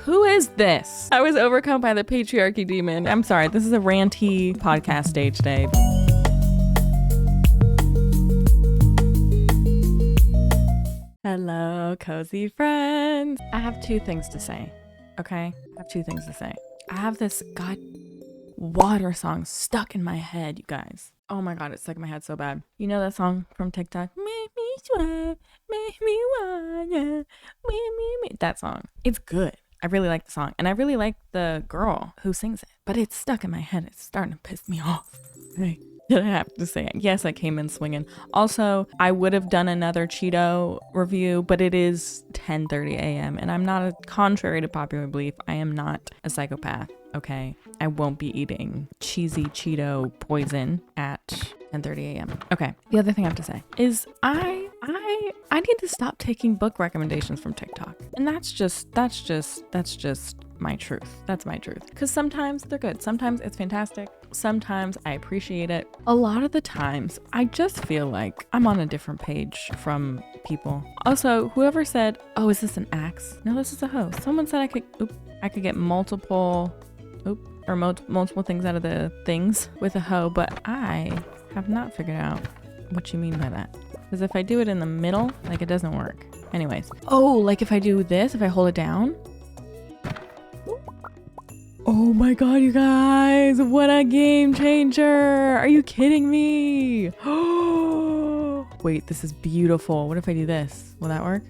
Who is this? I was overcome by the patriarchy demon. I'm sorry. This is a ranty podcast day today. Hello, cozy friends. I have two things to say, okay? I have this water song stuck in my head, you guys. Oh my God, it's stuck in my head so bad. You know that song from TikTok? Make me sweat, make me wanna, me. That song. It's good. I really like the song, and I really like the girl who sings it, but it's stuck in my head. It's starting to piss me off. Hey. I have to say it. Yes, I came in swinging. Also, I would have done another Cheeto review, but it is 10:30 a.m. and I'm not, contrary to popular belief, I am not a psychopath, okay? I won't be eating cheesy Cheeto poison at 10:30 a.m. Okay, the other thing I have to say is I need to stop taking book recommendations from TikTok. And that's just my truth. That's my truth. Because sometimes they're good. Sometimes it's fantastic. Sometimes I appreciate it. A lot of the times, I just feel like I'm on a different page from people. Also, whoever said, oh, is this an axe? No, this is a hoe. Someone said I could get multiple things out of the things with a hoe, but I have not figured out what you mean by that. Because if I do it in the middle, like, it doesn't work. Anyways. Oh, like if I do this, if I hold it down. Oh my God, you guys, what a game changer. Are you kidding me? Wait, this is beautiful. What if I do this? Will that work?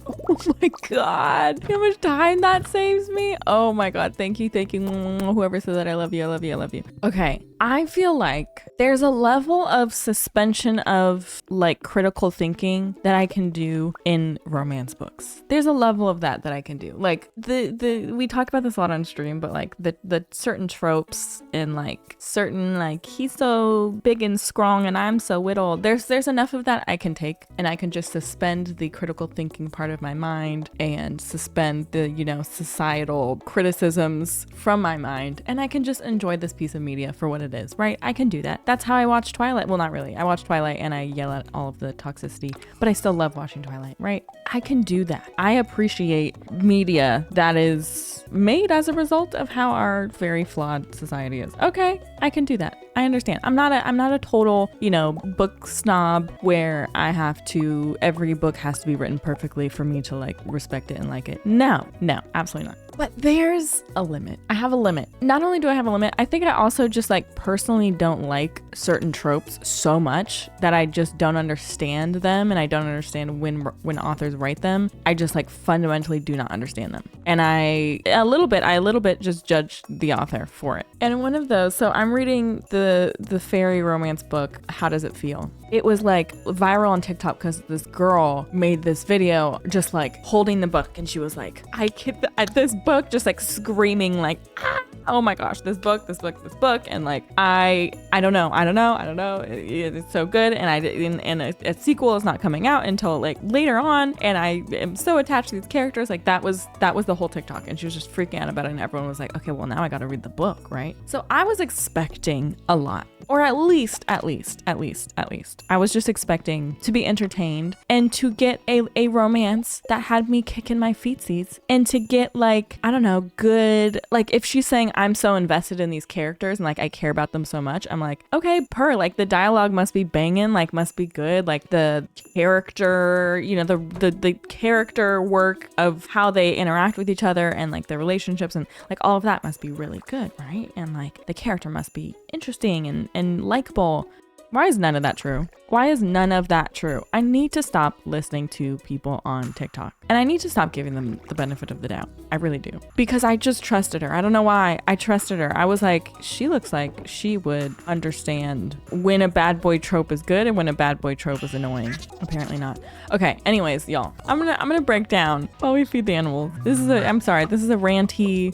Oh my God, how much time that saves me. Oh my God, thank you. Whoever said that, I love you. Okay, I feel like there's a level of suspension of like critical thinking that I can do in romance books. There's a level of that I can do. Like we talk about this a lot on stream, but like the certain tropes and like certain like he's so big and strong and I'm so little. There's enough of that I can take, and I can just suspend the critical thinking part of my mind and suspend the, societal criticisms from my mind, and I can just enjoy this piece of media for what it is, right? I can do that. That's how I watch Twilight. Well, not really. I watch Twilight and I yell at all of the toxicity, but I still love watching Twilight, right? I can do that. I appreciate media that is made as a result of how our very flawed society is. Okay, I can do that. I understand. I'm not a total, book snob where I have to, every book has to be written perfectly for me to like respect it and like it. No, absolutely not. But there's a limit. I have a limit. Not only do I have a limit, I think I also just like personally don't like certain tropes so much that I just don't understand them, and I don't understand when authors write them. I just like fundamentally do not understand them. And I a little bit just judge the author for it. And one of those, so I'm reading the fairy romance book, How Does It Feel? It was like viral on TikTok because this girl made this video just like holding the book, and she was like, this book, just like screaming like, oh my gosh, this book, and like I don't know, it's so good, and a sequel is not coming out until like later on, and I am so attached to these characters. Like that was the whole TikTok, and she was just freaking out about it, and everyone was like, okay, well now I gotta read the book, right? So I was expecting a lot, or at least I was just expecting to be entertained and to get a romance that had me kicking my feetsies, and to get like, I don't know, good, like if she's saying I'm so invested in these characters and like I care about them so much, I'm like, okay, like the dialogue must be banging, like must be good, like the character, the character work of how they interact with each other and like their relationships and like all of that must be really good, right? And like the character must be interesting and likable. Why is none of that true? I need to stop listening to people on TikTok, and I need to stop giving them the benefit of the doubt. I really do. Because I just trusted her. I don't know why. I trusted her. I was like, she looks like she would understand when a bad boy trope is good and when a bad boy trope is annoying. Apparently not. Okay, anyways, y'all, I'm gonna break down while we feed the animals. This is a ranty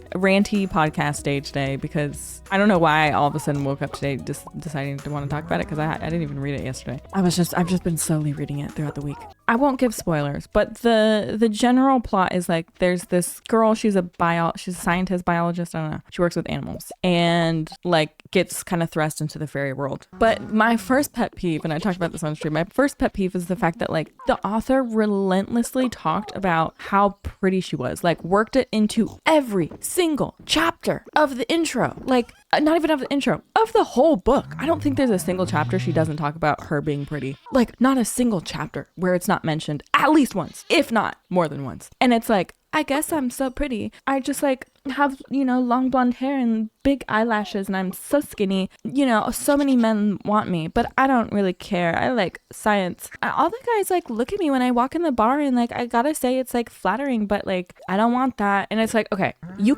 podcast day today, because I don't know why I all of a sudden woke up today just deciding to want to talk about it, because I I didn't even read it yesterday. I've just been slowly reading it throughout the week. I won't give spoilers, but the general plot is like there's this girl, she's a scientist, biologist, I don't know. She works with animals and like gets kind of thrust into the fairy world. But my first pet peeve, and I talked about this on stream, my first pet peeve is the fact that like the author relentlessly talked about how pretty she was, like worked it into every single chapter of the intro, like not even of the intro, of the whole book. I don't think there's a single chapter she doesn't talk about her being pretty. Like not a single chapter where it's not mentioned at least once, if not more than once. And it's like, I guess I'm so pretty. I just like have, you know, long blonde hair and big eyelashes and I'm so skinny. You know, so many men want me, but I don't really care. I like science. All the guys like look at me when I walk in the bar and like, I gotta say it's like flattering, but like, I don't want that. And it's like, okay, you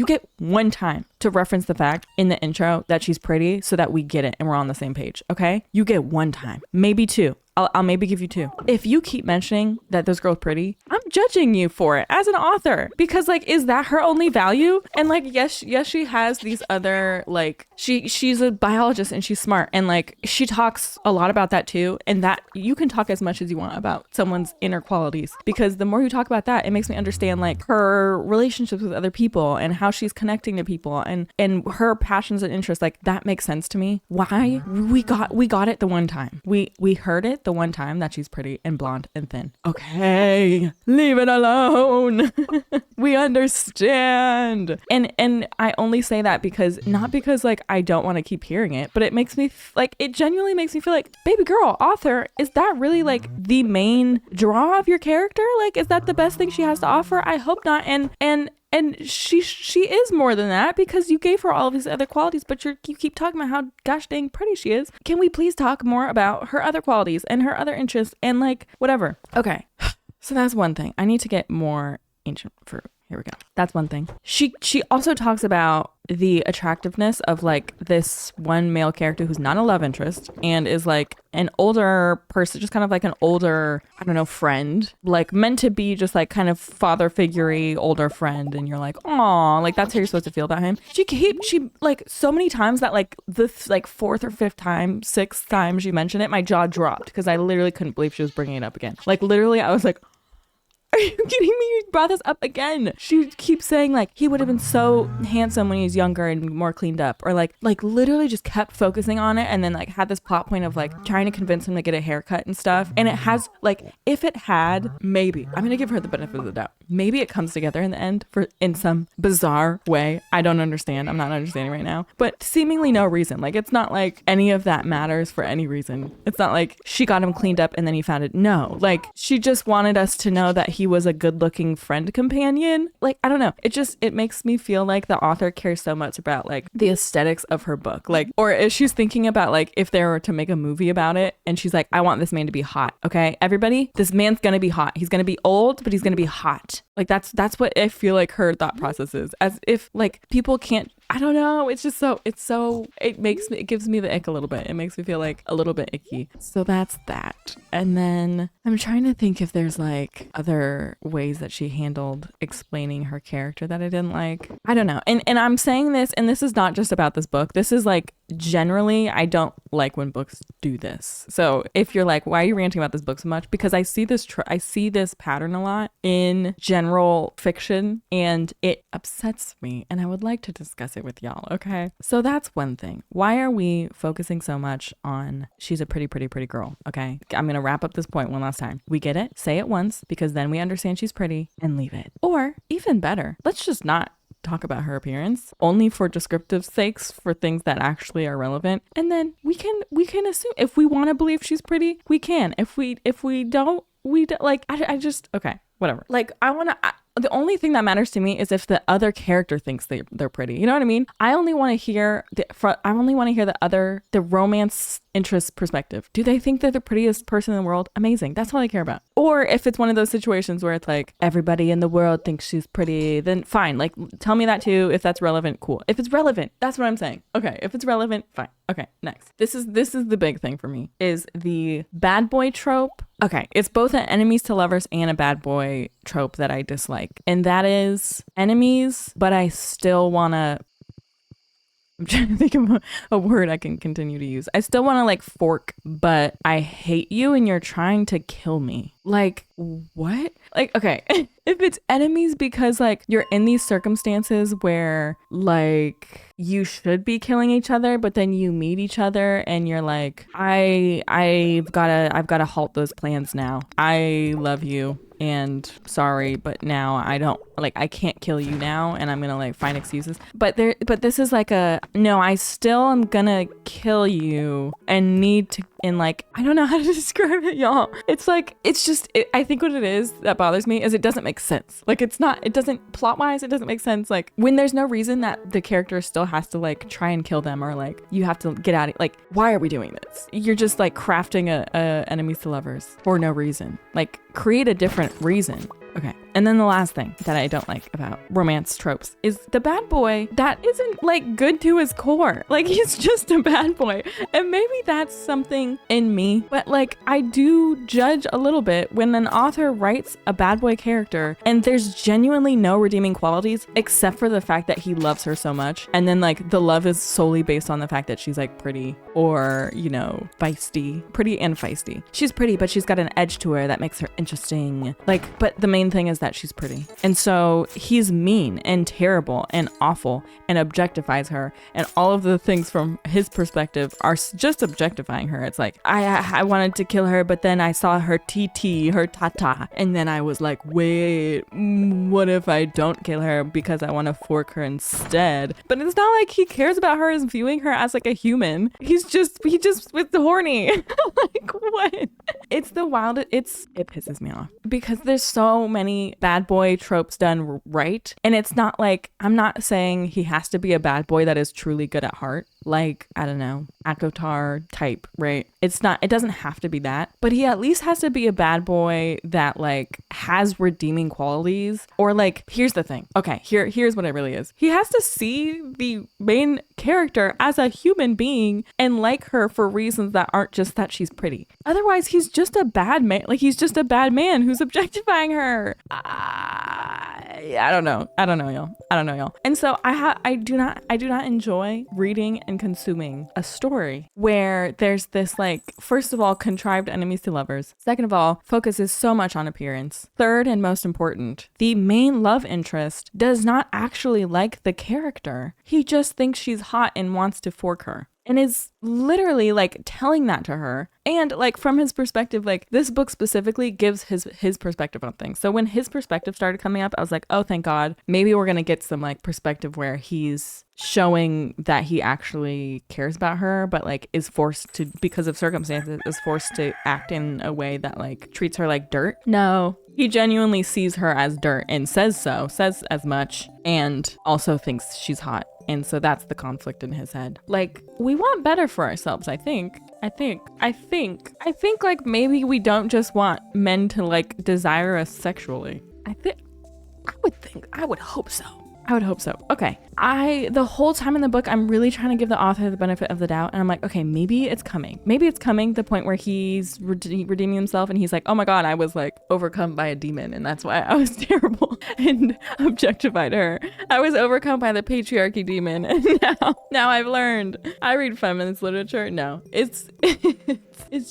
get one time to reference the fact in the intro that she's pretty so that we get it and we're on the same page. Okay. You get one time, maybe two. I'll maybe give you two. If you keep mentioning that this girl's pretty, I'm judging you for it as an author because like, is that her only value? And like, yes, she has these other, like she's a biologist and she's smart and like, she talks a lot about that too. And that you can talk as much as you want about someone's inner qualities because the more you talk about that, it makes me understand like her relationships with other people and how she's connecting to people and her passions and interests. Like that makes sense to me. Why we got it the one time. We heard it the one time that she's pretty and blonde and thin. Okay, leave it alone. We understand. And I only say that because not because like I don't want to keep hearing it, but it makes me like it genuinely makes me feel like, baby girl, author, is that really like the main draw of your character? Like, is that the best thing she has to offer? I hope not. And she is more than that because you gave her all of these other qualities, but you keep talking about how gosh dang pretty she is. Can we please talk more about her other qualities and her other interests and like whatever? Okay, so that's one thing. I need to get more ancient fruit. Here we go. That's one thing. She also talks about the attractiveness of like this one male character who's not a love interest and is like an older person, just kind of like an older, I don't know, friend, like meant to be just like kind of father figure-y older friend. And you're like, aw, like that's how you're supposed to feel about him. She like so many times that like the like fourth or fifth time, sixth time she mentioned it, my jaw dropped because I literally couldn't believe she was bringing it up again. Like literally I was like, are you kidding me? You brought this up again. She keeps saying like he would have been so handsome when he was younger and more cleaned up, or like literally just kept focusing on it and then like had this plot point of like trying to convince him to get a haircut and stuff. And it has like, if it had, maybe I'm gonna give her the benefit of the doubt. Maybe it comes together in the end in some bizarre way. I don't understand. I'm not understanding right now, but seemingly no reason. Like it's not like any of that matters for any reason. It's not like she got him cleaned up and then he found it. No, like she just wanted us to know that he was a good-looking friend companion. Like I don't know, it makes me feel like the author cares so much about like the aesthetics of her book, like, or if she's thinking about like if they were to make a movie about it and she's like, I want this man to be hot. Okay, everybody, this man's gonna be hot. He's gonna be old, but he's gonna be hot. Like that's what I feel like her thought process is, as if like people can't, I don't know. It's just it gives me the ick a little bit. It makes me feel like a little bit icky. So that's that. And then I'm trying to think if there's like other ways that she handled explaining her character that I didn't like. I don't know. And I'm saying this, and this is not just about this book. This is like generally, I don't like when books do this. So if you're like, why are you ranting about this book so much? Because I see this pattern a lot in general fiction and it upsets me and I would like to discuss it with y'all. Okay. So that's one thing. Why are we focusing so much on she's a pretty girl? Okay. I'm going to wrap up this point one last time. We get it. Say it once because then we understand she's pretty and leave it. Or even better, let's just not talk about her appearance only for descriptive sakes for things that actually are relevant, and then we can assume if we want to believe she's pretty, we can. If we don't, we don't. Like I just okay, whatever. Like the only thing that matters to me is if the other character thinks they're pretty. You know what I mean? I only want to hear the romance interest perspective. Do they think they're the prettiest person in the world? Amazing. That's all I care about. Or if it's one of those situations where it's like everybody in the world thinks she's pretty, then fine. Like tell me that too. If that's relevant, cool. If it's relevant, that's what I'm saying. Okay. If it's relevant, fine. Okay. Next. This is the big thing for me is the bad boy trope. Okay. It's both an enemies to lovers and a bad boy trope that I dislike. And that is enemies, but I still want to I'm trying to think of a word I can continue to use. I still want to like fork, but I hate you and you're trying to kill me. Like, what? Like, okay, if it's enemies because like you're in these circumstances where like you should be killing each other, but then you meet each other and you're like, I've gotta halt those plans now. I love you and sorry, but now I can't kill you now and I'm gonna like find excuses. But this is like no, I still am gonna kill you and like, I don't know how to describe it, y'all. It's like, I think what it is that bothers me is it doesn't make sense. Like it doesn't plot wise, it doesn't make sense. Like when there's no reason that the character still has to like try and kill them or like you have to get out of it. Like, why are we doing this? You're just like crafting a enemies to lovers for no reason. Like create a different reason. Okay. And then the last thing that I don't like about romance tropes is the bad boy that isn't like good to his core. Like he's just a bad boy. And maybe that's something in me, but like I do judge a little bit when an author writes a bad boy character and there's genuinely no redeeming qualities except for the fact that he loves her so much. And then like the love is solely based on the fact that she's like pretty or, you know, feisty, pretty and feisty. She's pretty, but she's got an edge to her that makes her interesting. Like, but the main thing is that she's pretty. And so he's mean and terrible and awful and objectifies her. And all of the things from his perspective are just objectifying her. It's like, I wanted to kill her, but then I saw her TT, her tata. And then I was like, wait, what if I don't kill her because I want to fork her instead? But it's not like he cares about her as viewing her as like a human. He just with the horny. Like what? It's the wild. It pisses me off because there's so many bad boy tropes done right. And it's not like, I'm not saying he has to be a bad boy that is truly good at heart. Like, I don't know, Akotar type, right? It doesn't have to be that, but he at least has to be a bad boy that like has redeeming qualities. Or like, here's the thing. Okay, here's what it really is. He has to see the main character as a human being and like her for reasons that aren't just that she's pretty. Otherwise, he's just a bad man. Like he's just a bad man who's objectifying her. I don't know, y'all. And so I do not enjoy reading and consuming a story where there's this like, first of all, contrived enemies to lovers. Second of all, focuses so much on appearance. Third and most important, the main love interest does not actually like the character. He just thinks she's hot and wants to fork her. And is literally like telling that to her. And like from his perspective, like this book specifically gives his perspective on things. So when his perspective started coming up, I was like, oh, thank God. Maybe we're going to get some like perspective where he's showing that he actually cares about her, but like is forced to, because of circumstances, is forced to act in a way that like treats her like dirt. No, he genuinely sees her as dirt and says as much, and also thinks she's hot. And so that's the conflict in his head. Like, we want better for ourselves, I think like maybe we don't just want men to like desire us sexually. I would hope so. Okay. The whole time in the book, I'm really trying to give the author the benefit of the doubt. And I'm like, okay, maybe it's coming. The point where he's redeeming himself. And he's like, oh my God, I was like overcome by a demon. And that's why I was terrible and objectified her. I was overcome by the patriarchy demon. And now I've learned. I read feminist literature. No, it's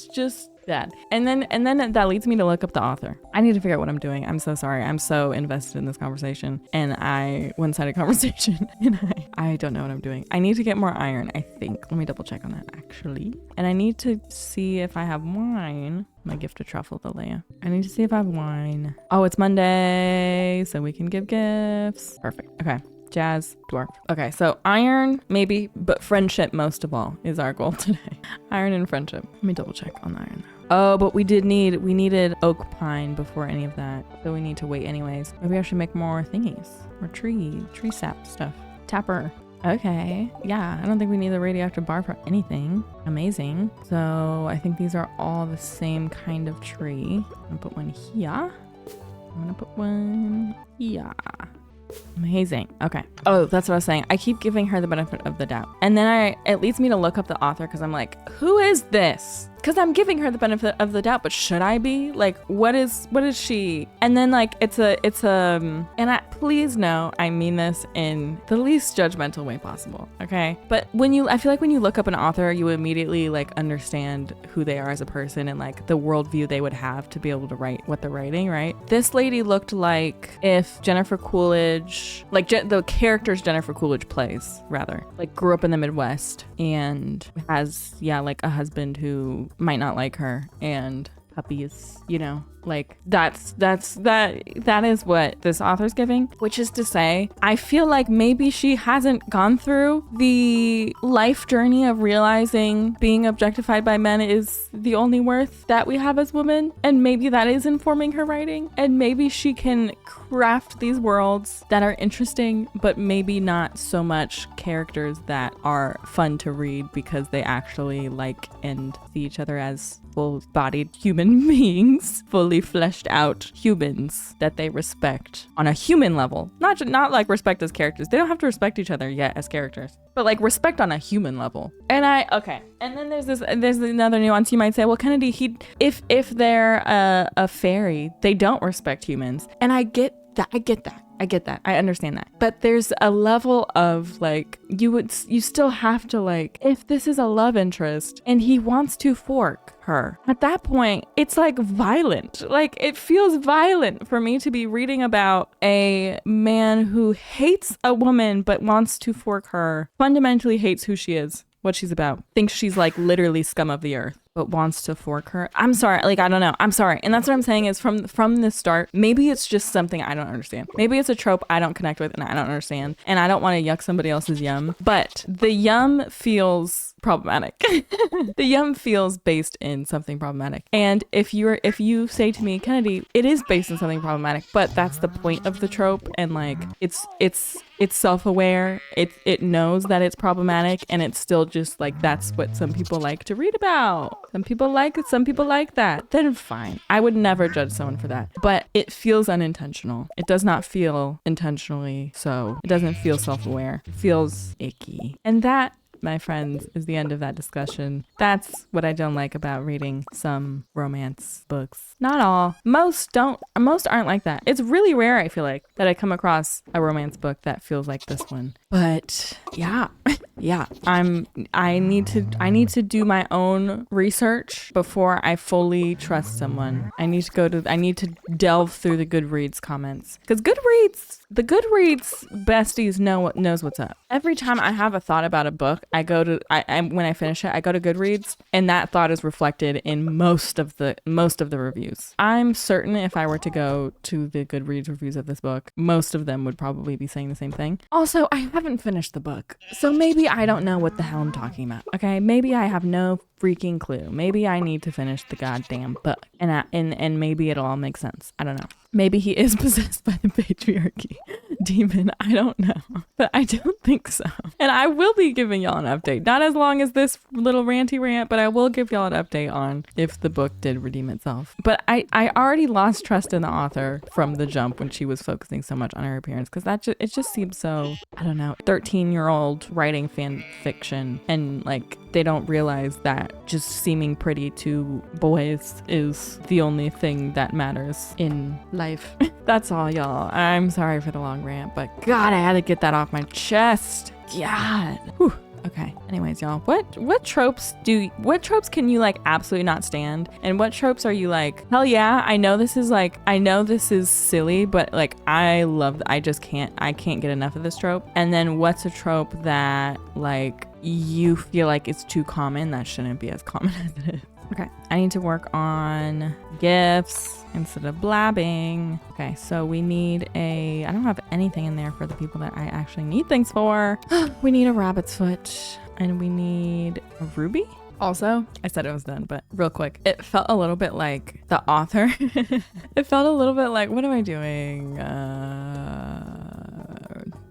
just bad. And then that leads me to look up the author. I need to figure out what I'm doing. I'm so sorry. I'm so invested in this conversation and one-sided conversation, and I don't know what I'm doing. I need to get more iron, I think. Let me double check on that actually. And I need to see if I have wine. My gift of truffle, the Leia. I need to see if I have wine. Oh, it's Monday, so we can give gifts. Perfect. Okay. Jazz, dwarf. Okay, so iron, maybe, but friendship most of all is our goal today. Iron and friendship. Let me double check on the iron though. Oh, but we needed oak pine before any of that. So we need to wait anyways. Maybe I should make more thingies. More tree sap stuff. Tapper. Okay, yeah, I don't think we need the radioactive bar for anything. Amazing. So I think these are all the same kind of tree. I'm gonna put one here. I'm gonna put one here. Amazing. Okay. Oh, that's what I was saying. I keep giving her the benefit of the doubt. And then it leads me to look up the author because I'm like, who is this? because I'm giving her the benefit of the doubt, but should I be? Like, what is she? And then like, and please know, I mean this in the least judgmental way possible, okay? But I feel like when you look up an author, you immediately like understand who they are as a person and like the worldview they would have to be able to write what they're writing, right? This lady looked like if Jennifer Coolidge, like the characters Jennifer Coolidge plays, rather, like grew up in the Midwest and has, like a husband who might not like her and puppies, like that is what this author's giving, which is to say, I feel like maybe she hasn't gone through the life journey of realizing being objectified by men is the only worth that we have as women, and maybe that is informing her writing, and maybe she can craft these worlds that are interesting, but maybe not so much characters that are fun to read because they actually like and see each other as full-bodied human beings, fully fleshed out humans that they respect on a human level. Not like respect as characters. They don't have to respect each other yet as characters, but like respect on a human level. And then there's another nuance. You might say, well, Kennedy, if they're a fairy, they don't respect humans. And I get that. I understand that. But there's a level of like, you still have to like, if this is a love interest and he wants to fork her, at that point, it's like violent. Like, it feels violent for me to be reading about a man who hates a woman but wants to fork her, fundamentally hates who she is, what she's about, thinks she's like literally scum of the earth, but wants to fork her. I'm sorry, like, I don't know. I'm sorry. And that's what I'm saying is from the start, maybe it's just something I don't understand. Maybe it's a trope I don't connect with and I don't understand. And I don't want to yuck somebody else's yum, but the yum feels problematic. The yum feels based in something problematic. And if you say to me, Kennedy, it is based in something problematic, but that's the point of the trope, and like it's self-aware, it knows that it's problematic, and it's still just like that's what some people like to read about. Some people like it, some people like that. Then fine. I would never judge someone for that. But it feels unintentional. It does not feel intentionally so. It doesn't feel self-aware. It feels icky. And that, my friends, is the end of that discussion. That's what I don't like about reading some romance books. Not all. Most aren't like that. It's really rare, I feel like, that I come across a romance book that feels like this one. But yeah. I need to do my own research before I fully trust someone. I need to delve through the Goodreads comments. Because the Goodreads besties knows what's up. Every time I have a thought about a book, when I finish it, I go to Goodreads, and that thought is reflected in most of the reviews. I'm certain if I were to go to the Goodreads reviews of this book, most of them would probably be saying the same thing. Also, I haven't finished the book, so maybe I don't know what the hell I'm talking about. Okay, maybe I have no freaking clue. Maybe I need to finish the goddamn book, and maybe it'll all make sense. I don't know. Maybe he is possessed by the patriarchy demon. I don't know, but I don't think so. And I will be giving y'all an update. Not as long as this little ranty rant, but I will give y'all an update on if the book did redeem itself. But I already lost trust in the author from the jump when she was focusing so much on her appearance, because it just seems so, I don't know, 13-year-old writing fan fiction, and like they don't realize that just seeming pretty to boys is the only thing that matters in life. That's all, y'all. I'm sorry for the long rant, but God, I had to get that off my chest. God. Whew. Okay. Anyways, y'all, what tropes can you like absolutely not stand? And what tropes are you like, hell yeah, I know this is silly, but like I can't get enough of this trope. And then what's a trope that like you feel like it's too common that shouldn't be as common as it is? Okay, I need to work on gifts instead of blabbing. Okay, so we need I don't have anything in there for the people that I actually need things for. We need a rabbit's foot, and we need a ruby. Also, I said it was done, but real quick, it felt a little bit like the author. It felt a little bit like, what am I doing?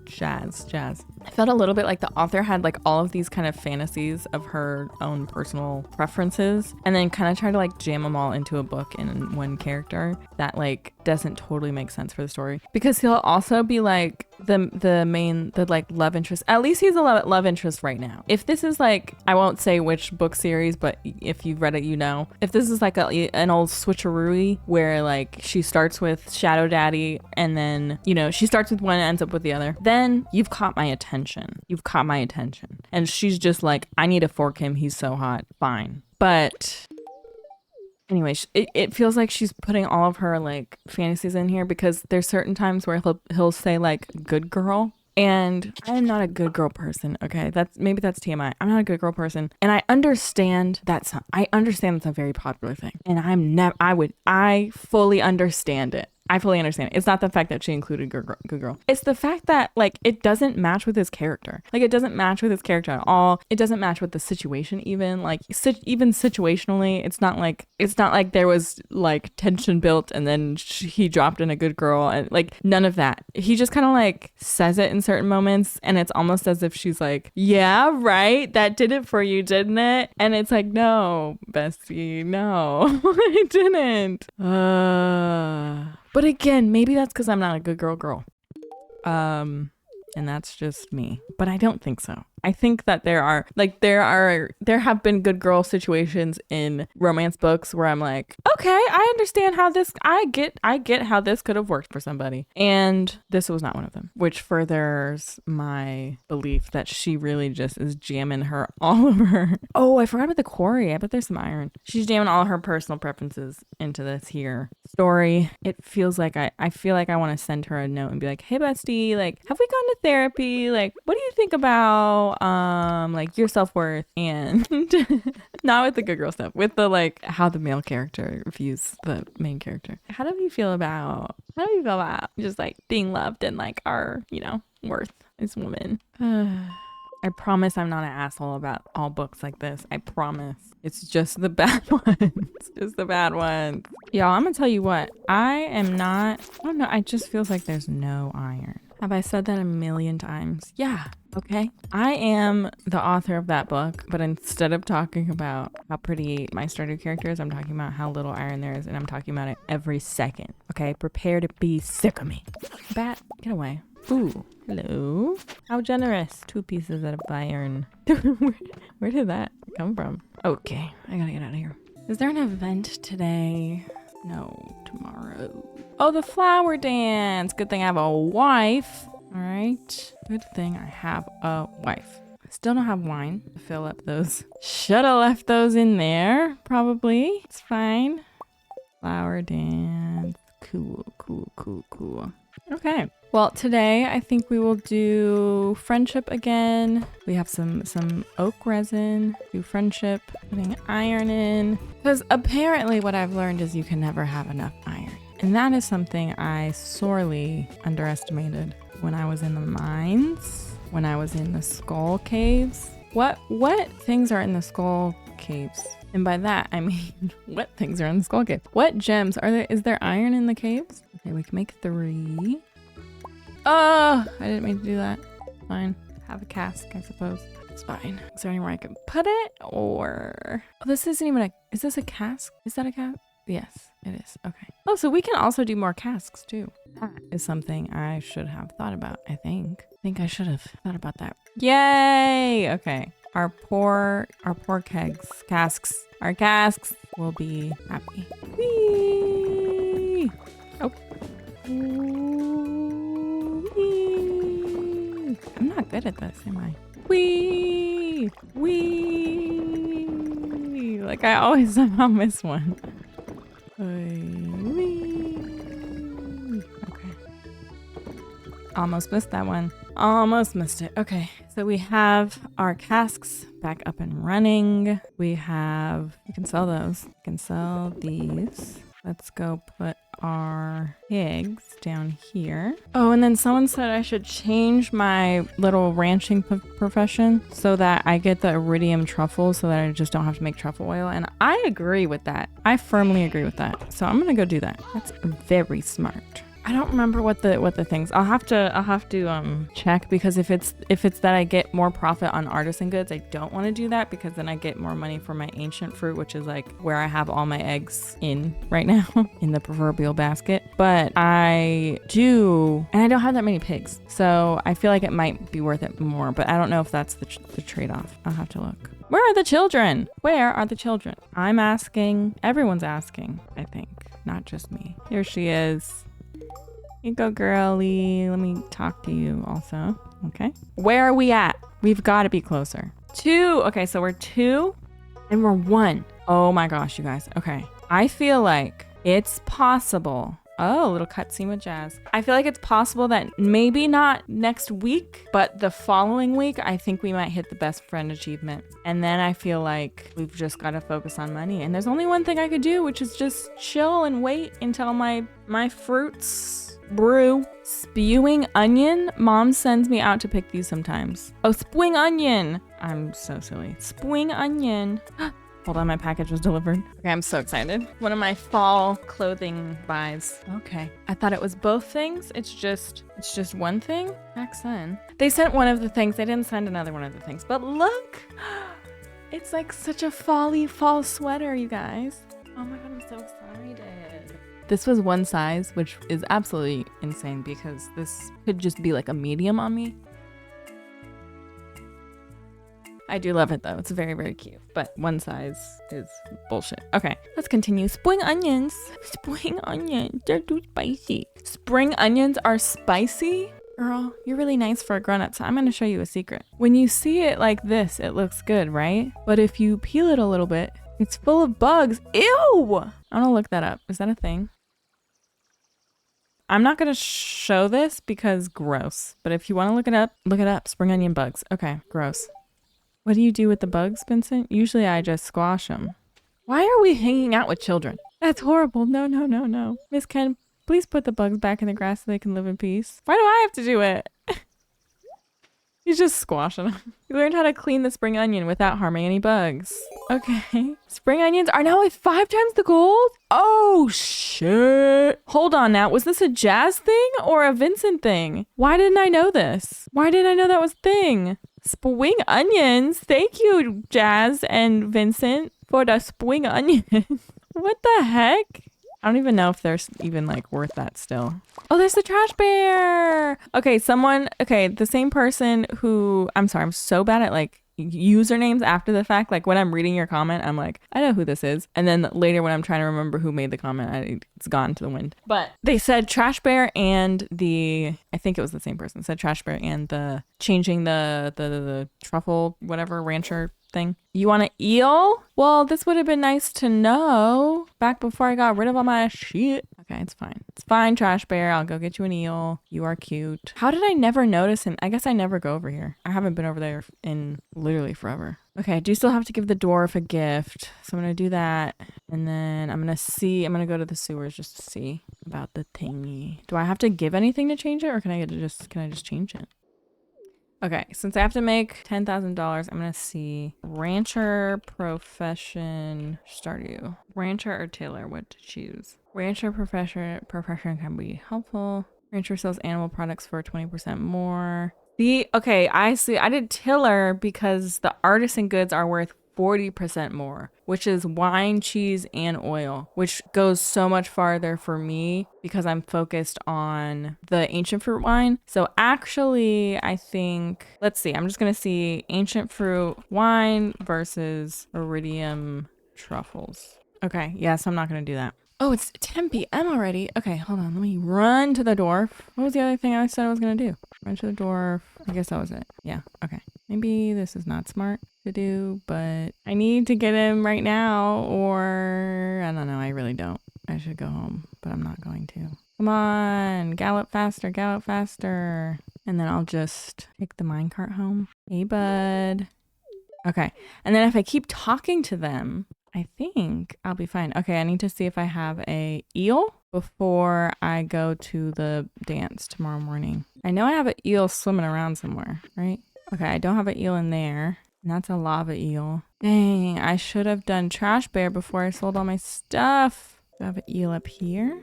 Jazz. I felt a little bit like the author had like all of these kind of fantasies of her own personal preferences, and then kind of tried to like jam them all into a book in one character that like doesn't totally make sense for the story. Because he'll also be like, the like love interest. At least he's a love interest right now. If this is like, I won't say which book series, but if you've read it, you know. If this is like an old switcheroo where like she starts with Shadow Daddy and then, you know, she starts with one and ends up with the other, then you've caught my attention. You've caught my attention. And she's just like, I need to fork him. He's so hot. Fine. But anyway, it feels like she's putting all of her like fantasies in here because there's certain times where he'll say like good girl, and I am not a good girl person. Okay, that's TMI. I'm not a good girl person, and I understand that's a very popular thing, and I fully understand it. I fully understand. It's not the fact that she included good girl. It's the fact that like it doesn't match with his character. Like it doesn't match with his character at all. It doesn't match with the situation even. Like even situationally, it's not like there was like tension built and then he dropped in a good girl and like none of that. He just kind of like says it in certain moments and it's almost as if she's like, yeah, right. That did it for you, didn't it? And it's like, no, bestie, no, I didn't. But again, maybe that's because I'm not a good girl. And that's just me. But I don't think so. I think that there have been good girl situations in romance books where I'm like, okay, I understand how this, I get how this could have worked for somebody. And this was not one of them, which furthers my belief that she really just is jamming her all over. Oh, I forgot about the quarry. I bet there's some iron. She's jamming all her personal preferences into this here story. It feels like I feel like I want to send her a note and be like, hey bestie, like, have we gone to therapy? Like, what do you think about like your self-worth? And not with the good girl stuff, with the like how the male character views the main character. How do you feel about just like being loved and like our, you know, worth as women? I promise I'm not an asshole about all books like this. I promise. It's just the bad ones. Just the bad ones. Y'all, I'm gonna tell you what. I don't know. It just feels like there's no iron. Have I said that a million times? Yeah. Okay. I am the author of that book, but instead of talking about how pretty my Stardew character is, I'm talking about how little iron there is, and I'm talking about it every second. Okay? Prepare to be sick of me. Bat, get away. Ooh. Hello. How generous. 2 pieces of iron. Where did that come from? Okay. I gotta get out of here. Is there an event today? No, tomorrow. Oh, the flower dance. Good thing I have a wife. All right. Good thing I have a wife. I still don't have wine to fill up those. Should have left those in there, probably. It's fine. Flower dance. Cool. Okay. Well, today I think we will do friendship again. We have some oak resin. Do friendship. Putting iron in. Because apparently what I've learned is you can never have enough iron. And that is something I sorely underestimated when I was in the mines, when I was in the skull caves. What things are in the skull caves? And by that, I mean, what things are in the skull cave? What gems are there? Is there iron in the caves? Okay, we can make 3. Oh, I didn't mean to do that. Fine. Have a cask, I suppose. It's fine. Is there anywhere I can put it? Or... Oh, this isn't even is this a cask? Is that a cask? Yes, it is. Okay. Oh, so we can also do more casks too. That is something I should have thought about, I think. I should have thought about that. Yay! Okay. Our poor casks will be happy. Whee! Oh. Whee! I'm not good at this, am I? Whee! Whee! Like I always somehow miss one. Whee! Okay. Almost missed that one. Almost missed it. Okay. So we have our casks back up and running. We can sell those. We can sell these. Let's go put our pigs down here. Oh, and then someone said I should change my little ranching profession so that I get the iridium truffles so that I just don't have to make truffle oil. And I agree with that. I firmly agree with that. So I'm going to go do that. That's very smart. I don't remember what the things. I'll have to check, because if it's that I get more profit on artisan goods, I don't want to do that, because then I get more money for my ancient fruit, which is like where I have all my eggs in right now in the proverbial basket. But I do, and I don't have that many pigs, so I feel like it might be worth it more, but I don't know if that's the trade-off. I'll have to look. Where are the children? Where are the children? I'm asking. Everyone's asking, I think. Not just me. Here she is. You go, girly. Let me talk to you also. Okay. Where are we at? We've got to be closer. 2. Okay, so we're 2 and we're 1. Oh my gosh, you guys. Okay. I feel like it's possible. Oh, a little cutscene with Jazz. I feel like it's possible that maybe not next week, but the following week, I think we might hit the best friend achievement. And then I feel like we've just got to focus on money. And there's only one thing I could do, which is just chill and wait until my fruits brew. Spewing onion. Mom sends me out to pick these sometimes. Oh, spewing onion. I'm so silly. Spewing onion. Hold on, my package was delivered. Okay, I'm so excited. One of my fall clothing buys. Okay. I thought it was both things. It's just one thing. Accent. They sent one of the things. They didn't send another one of the things. But look! It's like such a fall sweater, you guys. Oh my god, I'm so excited. This was one size, which is absolutely insane because this could just be like a medium on me. I do love it though. It's very, very cute. But one size is bullshit. Okay, let's continue. Spring onions. Spring onions. They're too spicy. Spring onions are spicy? Girl, you're really nice for a grown-up, so I'm gonna show you a secret. When you see it like this, it looks good, right? But if you peel it a little bit, it's full of bugs. Ew! I'm gonna look that up. Is that a thing? I'm not gonna show this because gross. But if you wanna look it up. Spring onion bugs. Okay, gross. What do you do with the bugs, Vincent? Usually I just squash them. Why are we hanging out with children? That's horrible. No, no, no, no. Miss Ken, please put the bugs back in the grass so they can live in peace. Why do I have to do it? He's just squashing them. You learned how to clean the spring onion without harming any bugs. Okay. Spring onions are now at 5 times the gold? Oh, shit. Hold on now. Was this a Jazz thing or a Vincent thing? Why didn't I know this? Why didn't I know that was a thing? Spring onions. Thank you, Jazz and Vincent, for the spring onions. What the heck? I don't even know if they're even like worth that still. Oh, there's the trash bear. Okay, the same person who, I'm sorry, I'm so bad at like usernames after the fact. Like when I'm reading your comment, I'm like, I know who this is. And then later when I'm trying to remember who made the comment, it's gone to the wind. But they said trash bear and I think it was the same person, said trash bear and changing the truffle, whatever, rancher thing. You want an eel? Well, this would have been nice to know back before I got rid of all my shit. Okay, it's fine. It's fine, trash bear. I'll go get you an eel. You are cute. How did I never notice him? I guess I never go over here. I haven't been over there in literally forever. Okay, I do still have to give the dwarf a gift. So I'm going to do that. And then I'm going to go to the sewers just to see about the thingy. Do I have to give anything to change it or can I just change it? Okay, since I have to make $10,000, I'm gonna see rancher, profession, Stardew. Rancher or tailor, what to choose? Rancher profession can be helpful. Rancher sells animal products for 20% more. Okay, I see. I did tiller because the artisan goods are worth 40% more, which is wine, cheese, and oil, which goes so much farther for me because I'm focused on the ancient fruit wine. So actually, I think, let's see, I'm just going to see ancient fruit wine versus iridium truffles. Okay, yes, I'm not going to do that. Oh, it's 10 p.m. already. Okay, hold on. Let me run to the dwarf. What was the other thing I said I was going to do? Run to the dwarf. I guess that was it. Yeah, okay. Maybe this is not smart to do, but I need to get him right now or I don't know. I really don't. I should go home, but I'm not going to. Come on, gallop faster, gallop faster. And then I'll just take the minecart home. Hey, bud. Okay, and then if I keep talking to them, I think I'll be fine. Okay, I need to see if I have a eel before I go to the dance tomorrow morning. I know I have an eel swimming around somewhere, right? Okay, I don't have an eel in there. And that's a lava eel. Dang, I should have done trash bear before I sold all my stuff. Do I have an eel up here?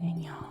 Dang y'all.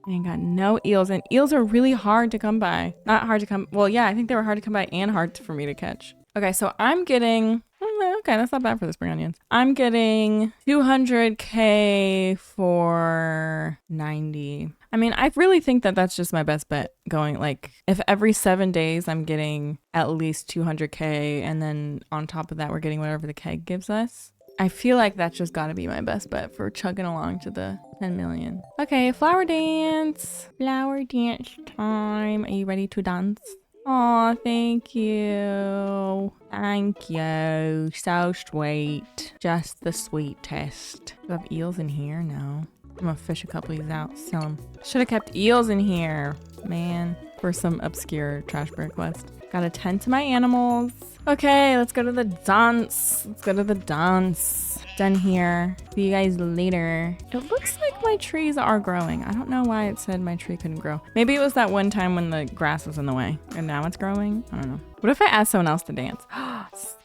I ain't got no eels, and eels are really hard to come by. Not hard to come, well, yeah, I think they were hard to come by and hard for me to catch. Okay, so I'm getting, okay, that's not bad for the spring onions. I'm getting 200K for 90. I mean, I really think that that's just my best bet going, like, if every 7 days I'm getting at least 200K, and then on top of that, we're getting whatever the keg gives us. I feel like that's just gotta be my best bet for chugging along to the 10 million. Okay, flower dance. Flower dance time. Are you ready to dance? Aw, thank you. Thank you. So sweet. Just the sweetest. Do I have eels in here? No. I'm gonna fish a couple of these out. Sell them. Should have kept eels in here, man. For some obscure trash bear quest. Gotta tend to my animals. Okay, let's go to the dance. Let's go to the dance. Done here. See you guys later. It looks like my trees are growing. I don't know why it said my tree couldn't grow. Maybe it was that one time when the grass was in the way and now it's growing. I don't know. What if I asked someone else to dance?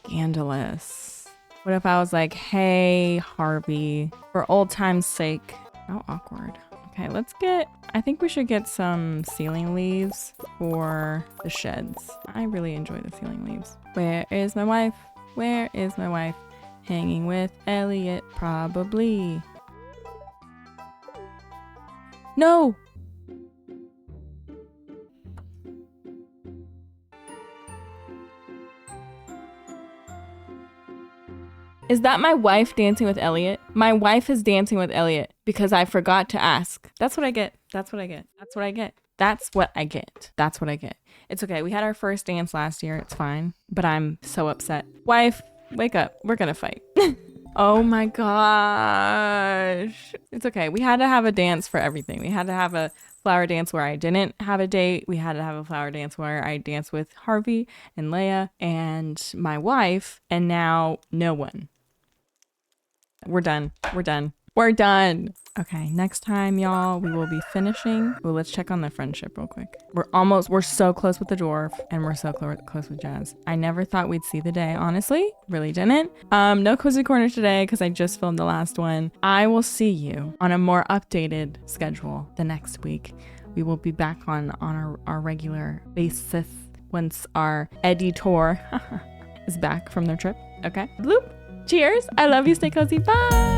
Scandalous. What if I was like, hey, Harvey, for old time's sake. How awkward. Okay, let's get, I think we should get some ceiling leaves for the sheds. I really enjoy the ceiling leaves. Where is my wife? Where is my wife? Hanging with Elliot, probably. No! Is that my wife dancing with Elliot? My wife is dancing with Elliot because I forgot to ask. That's what I get. That's what I get. That's what I get. That's what I get. That's what I get. It's okay. We had our first dance last year. It's fine. But I'm so upset. Wife, wake up. We're gonna fight. Oh my gosh. It's okay. We had to have a dance for everything. We had to have a flower dance where I didn't have a date. We had to have a flower dance where I danced with Harvey and Leia and my wife, and now no one. We're done. We're done. We're done. Okay, next time, y'all, we will be finishing. Oh, let's check on the friendship real quick. We're so close with the dwarf, and we're so close with Jazz. I never thought we'd see the day, honestly. Really didn't. No cozy corner today because I just filmed the last one. I will see you on a more updated schedule the next week. We will be back on our regular basis once our editor is back from their trip. Okay? Bloop. Cheers. I love you. Stay cozy. Bye.